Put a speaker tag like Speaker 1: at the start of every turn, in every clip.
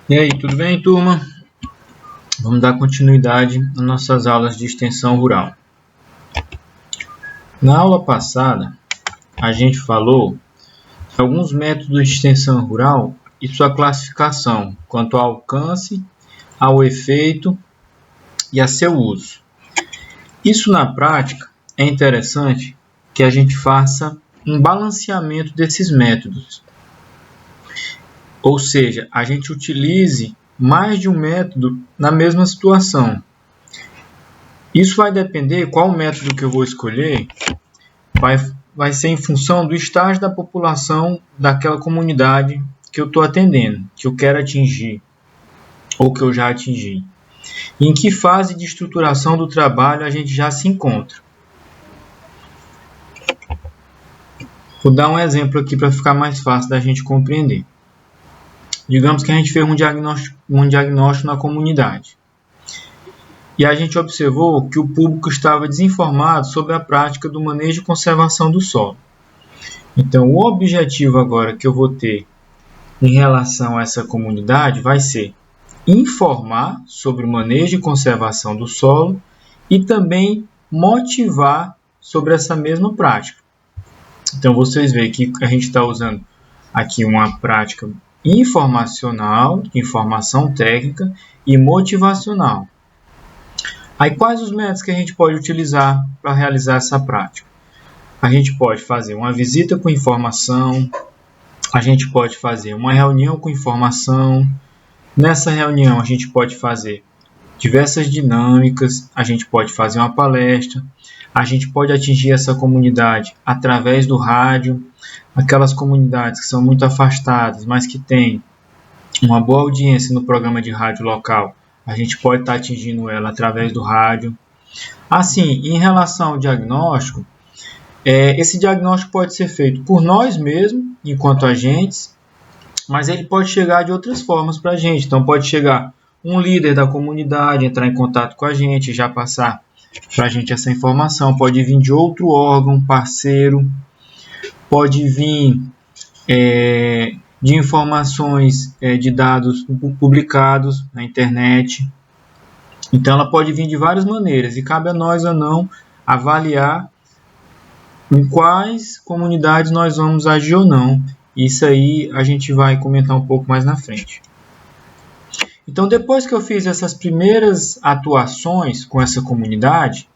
Speaker 1: E aí, tudo bem, turma? Vamos dar continuidade às nossas aulas de extensão rural. Na aula passada, a gente falou de alguns métodos de extensão rural e sua classificação quanto ao alcance, ao efeito e a seu uso. Isso, na prática, é interessante que a gente faça um balanceamento desses métodos. Ou seja, a gente utilize mais de um método na mesma situação. Isso vai depender qual método que eu vou escolher, vai ser em função do estágio da população daquela comunidade que eu estou atendendo, que eu quero atingir ou que eu já atingi. Em que fase de estruturação do trabalho a gente já se encontra. Vou dar um exemplo aqui para ficar mais fácil da gente compreender. Digamos que a gente fez um diagnóstico na comunidade. E a gente observou que o público estava desinformado sobre a prática do manejo e conservação do solo. Então, o objetivo agora que eu vou ter em relação a essa comunidade vai ser informar sobre o manejo e conservação do solo e também motivar sobre essa mesma prática. Então, vocês veem que a gente está usando aqui uma prática informacional, informação técnica e motivacional. Aí, quais os métodos que a gente pode utilizar para realizar essa prática? A gente pode fazer uma visita com informação, a gente pode fazer uma reunião com informação. Nessa reunião, a gente pode fazer diversas dinâmicas, a gente pode fazer uma palestra, a gente pode atingir essa comunidade através do rádio, aquelas comunidades que são muito afastadas, mas que têm uma boa audiência no programa de rádio local, a gente pode estar atingindo ela através do rádio. Assim, em relação ao diagnóstico, esse diagnóstico pode ser feito por nós mesmos, enquanto agentes, mas ele pode chegar de outras formas para a gente. Então, pode chegar um líder da comunidade, entrar em contato com a gente, já passar para a gente essa informação. Pode vir de outro órgão, parceiro, pode vir de informações de dados publicados na internet. Então, ela pode vir de várias maneiras e cabe a nós ou não avaliar em quais comunidades nós vamos agir ou não. Isso aí a gente vai comentar um pouco mais na frente. Então, depois que eu fiz essas primeiras atuações com essa comunidade,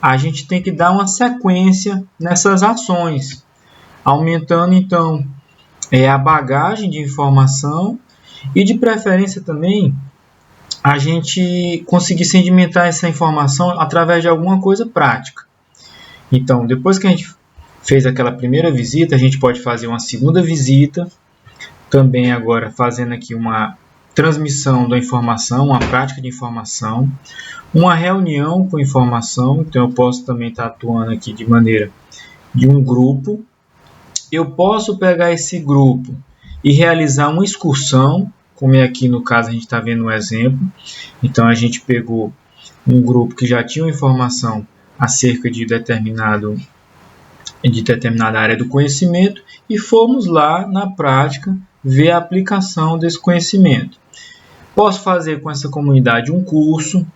Speaker 1: a gente tem que dar uma sequência nessas ações, aumentando então a bagagem de informação e, de preferência também, a gente conseguir sedimentar essa informação através de alguma coisa prática. Então, depois que a gente fez aquela primeira visita, a gente pode fazer uma segunda visita, também agora fazendo aqui uma transmissão da informação, uma prática de informação, uma reunião com informação, então eu posso também estar atuando aqui de maneira de um grupo. Eu posso pegar esse grupo e realizar uma excursão, como é aqui no caso a gente está vendo um exemplo. Então a gente pegou um grupo que já tinha informação acerca de determinada área do conhecimento e fomos lá na prática ver a aplicação desse conhecimento. Posso fazer com essa comunidade um curso.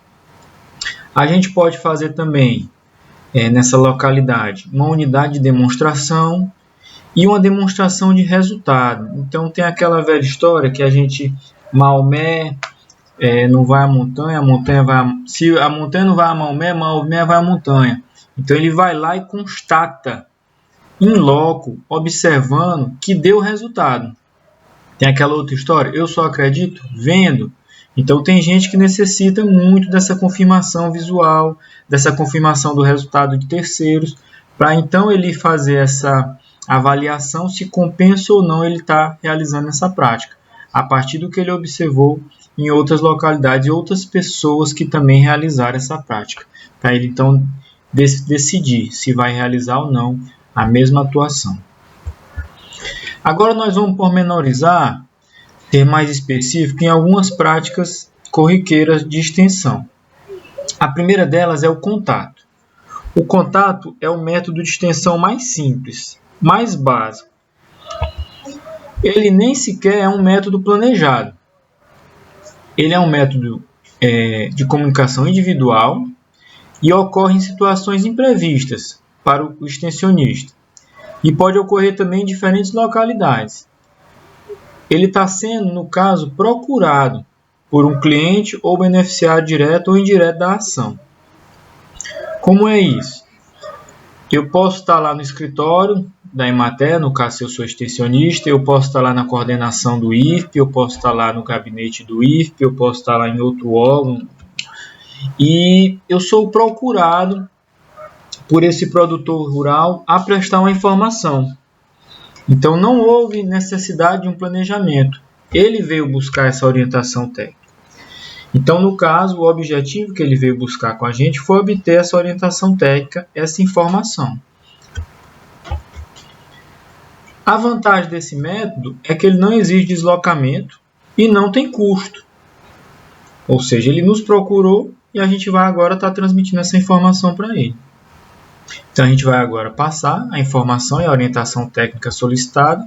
Speaker 1: A gente pode fazer também nessa localidade uma unidade de demonstração e uma demonstração de resultado. Então tem aquela velha história que a gente, Maomé não vai à montanha, a montanha vai se a montanha não vai a Maomé, Maomé vai à montanha. Então ele vai lá e constata in loco, observando que deu resultado. Tem aquela outra história, eu só acredito vendo. Então tem gente que necessita muito dessa confirmação visual, dessa confirmação do resultado de terceiros, para então ele fazer essa avaliação se compensa ou não ele está realizando essa prática, a partir do que ele observou em outras localidades e outras pessoas que também realizaram essa prática, para ele então decidir se vai realizar ou não a mesma atuação. Agora nós vamos pormenorizar, ter mais específico em algumas práticas corriqueiras de extensão. A primeira delas é o contato. O contato é o método de extensão mais simples, mais básico. Ele nem sequer é um método planejado. ele é um método de comunicação individual e ocorre em situações imprevistas para o extensionista. E pode ocorrer também em diferentes localidades. Ele está sendo, no caso, procurado por um cliente ou beneficiário direto ou indireto da ação. Como é isso? Eu posso estar lá no escritório da Emater, no caso se eu sou extensionista, eu posso estar lá na coordenação do IRP, eu posso estar lá no gabinete do IRP, eu posso estar lá em outro órgão, e eu sou procurado por esse produtor rural a prestar uma informação. Então não houve necessidade de um planejamento, ele veio buscar essa orientação técnica. Então, no caso, o objetivo que ele veio buscar com a gente foi obter essa orientação técnica, essa informação. A vantagem desse método é que ele não exige deslocamento e não tem custo. Ou seja, ele nos procurou e a gente vai agora estar transmitindo essa informação para ele. Então, a gente vai agora passar a informação e a orientação técnica solicitada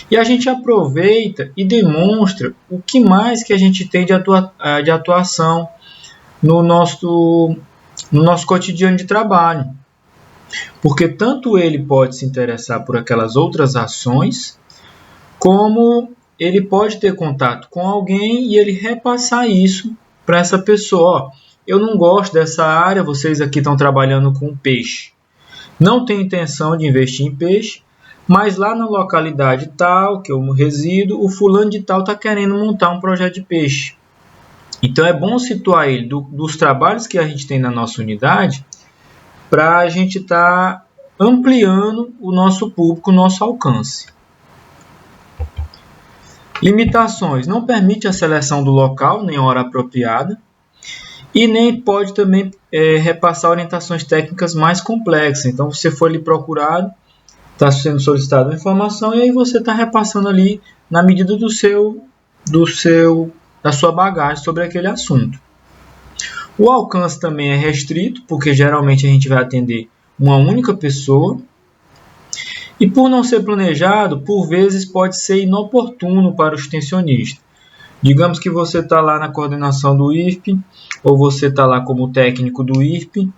Speaker 1: e a gente aproveita e demonstra o que mais que a gente tem de atuação no nosso cotidiano de trabalho. Porque tanto ele pode se interessar por aquelas outras ações, como ele pode ter contato com alguém e ele repassar isso para essa pessoa. Eu não gosto dessa área, vocês aqui estão trabalhando com peixe. Não tenho intenção de investir em peixe, mas lá na localidade tal, que eu resido, o fulano de tal está querendo montar um projeto de peixe. Então é bom situar ele dos trabalhos que a gente tem na nossa unidade, para a gente estar ampliando o nosso público, o nosso alcance. Limitações: não permite a seleção do local, nem hora apropriada, e nem pode também repassar orientações técnicas mais complexas. Então, você foi ali procurado, está sendo solicitada uma informação, e aí você está repassando ali na medida da sua bagagem sobre aquele assunto. O alcance também é restrito, porque geralmente a gente vai atender uma única pessoa. E por não ser planejado, por vezes pode ser inoportuno para o extensionista. Digamos que você está lá na coordenação do IRP, ou você está lá como técnico do IRP,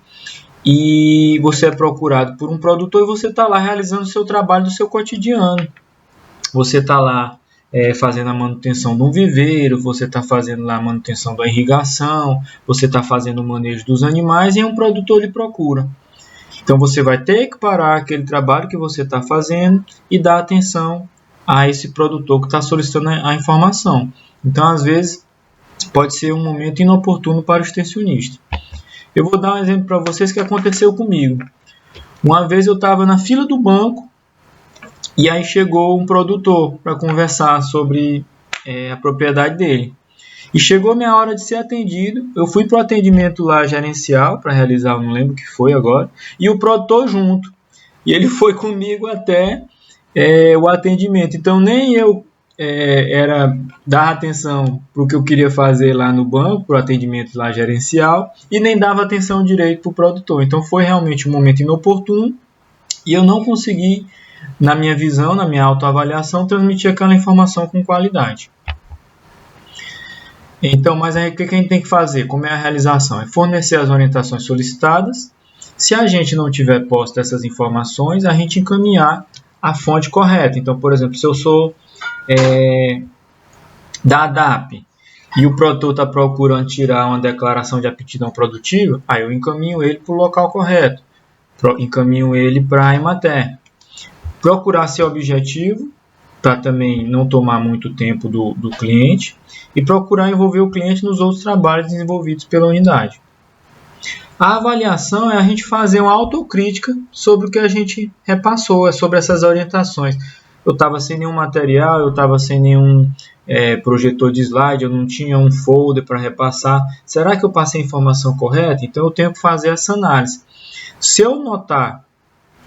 Speaker 1: e você é procurado por um produtor e você está lá realizando o seu trabalho do seu cotidiano. Você está lá fazendo a manutenção de um viveiro, você está fazendo lá a manutenção da irrigação, você está fazendo o manejo dos animais e um produtor lhe procura. Então você vai ter que parar aquele trabalho que você está fazendo e dar atenção a esse produtor que está solicitando a informação. Então, às vezes, pode ser um momento inoportuno para o extensionista. Eu vou dar um exemplo para vocês que aconteceu comigo. Uma vez eu estava na fila do banco e aí chegou um produtor para conversar sobre a propriedade dele. E chegou a minha hora de ser atendido, eu fui para o atendimento lá gerencial para realizar, eu não lembro o que foi agora, e o produtor junto. E ele foi comigo até o atendimento. Então nem eu era dar atenção para o que eu queria fazer lá no banco, para o atendimento lá gerencial, e nem dava atenção direito para o produtor. Então foi realmente um momento inoportuno e eu não consegui, na minha visão, na minha autoavaliação, transmitir aquela informação com qualidade. Então, mas aí o que a gente tem que fazer? Como é a realização? É fornecer as orientações solicitadas. Se a gente não tiver posto essas informações, a gente encaminhar a fonte correta. Então, por exemplo, se eu sou da ADAP e o produtor está procurando tirar uma declaração de aptidão produtiva, aí eu encaminho ele para o local correto, encaminho ele para a Emater. Procurar ser objetivo, para também não tomar muito tempo do cliente, e procurar envolver o cliente nos outros trabalhos desenvolvidos pela unidade. A avaliação é a gente fazer uma autocrítica sobre o que a gente repassou, sobre essas orientações. Eu estava sem nenhum material, eu estava sem nenhum projetor de slide, eu não tinha um folder para repassar. Será que eu passei a informação correta? Então eu tenho que fazer essa análise. Se eu notar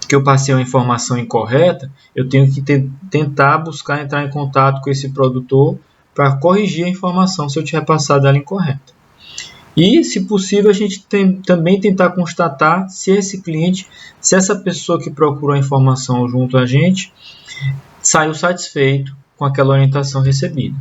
Speaker 1: que eu passei uma informação incorreta, eu tenho que tentar buscar entrar em contato com esse produtor para corrigir a informação se eu tiver passado ela incorreta. E, se possível, a gente também tentar constatar se esse cliente, se essa pessoa que procurou a informação junto a gente, saiu satisfeito com aquela orientação recebida.